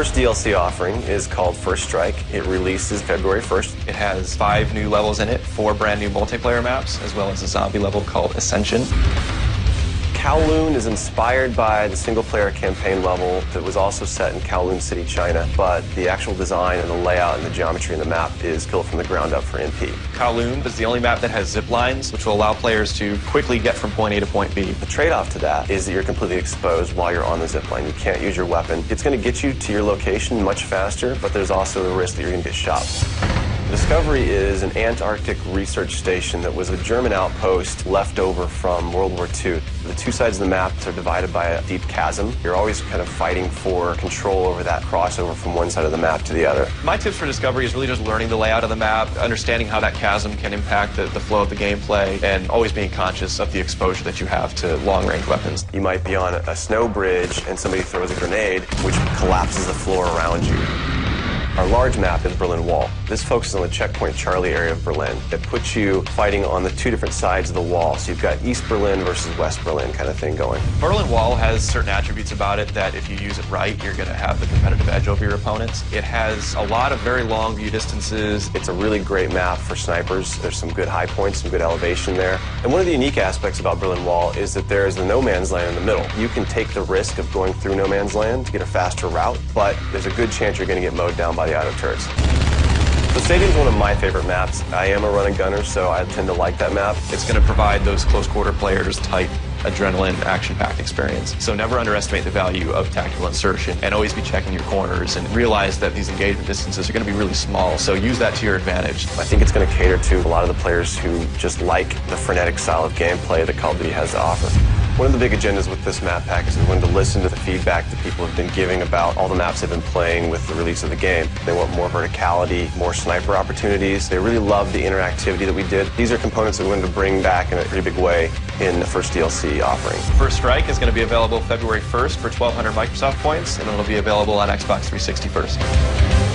first DLC offering is called First Strike. It releases February 1st. It has 5 new levels in it, 4 brand new multiplayer maps, as well as a zombie level called Ascension. Kowloon is inspired by the single-player campaign level that was also set in Kowloon City, China, but the actual design and the layout and the geometry in the map is built from the ground up for NP. Kowloon is the only map that has zip lines, which will allow players to quickly get from point A to point B. The trade-off to that is that you're completely exposed while you're on the zip line. You can't use your weapon. It's going to get you to your location much faster, but there's also the risk that you're going to get shot. Discovery is an Antarctic research station that was a German outpost left over from World War II. The two sides of the map are divided by a deep chasm. You're always kind of fighting for control over that crossover from one side of the map to the other. My tips for Discovery is really just learning the layout of the map, understanding how that chasm can impact the flow of the gameplay, and always being conscious of the exposure that you have to long-range weapons. You might be on a snow bridge and somebody throws a grenade, which collapses the floor around you. Our large map is Berlin Wall. This focuses on the checkpoint Charlie area of Berlin. It puts you fighting on the two different sides of the wall. So you've got East Berlin versus West Berlin kind of thing going. Berlin Wall has certain attributes about it that if you use it right, you're going to have the competitive edge over your opponents. It has a lot of very long view distances. It's a really great map for snipers. There's some good high points, some good elevation there. And one of the unique aspects about Berlin Wall is that there's the no man's land in the middle. You can take the risk of going through no man's land to get a faster route, but there's a good chance you're going to get mowed down by the auto turrets. The stadium's one of my favorite maps. I am a run and gunner, so I tend to like that map. It's going to provide those close quarter players tight adrenaline, action-packed experience. So never underestimate the value of tactical insertion, and always be checking your corners and realize that these engagement distances are going to be really small, so use that to your advantage. I think it's going to cater to a lot of the players who just like the frenetic style of gameplay that Call of Duty has to offer. One of the big agendas with this map pack is we wanted to listen to the feedback that people have been giving about all the maps they've been playing with the release of the game. They want more verticality, more sniper opportunities. They really love the interactivity that we did. These are components that we wanted to bring back in a pretty big way in the first DLC offering. First Strike is going to be available February 1st for 1,200 Microsoft points, and it'll be available on Xbox 360 first.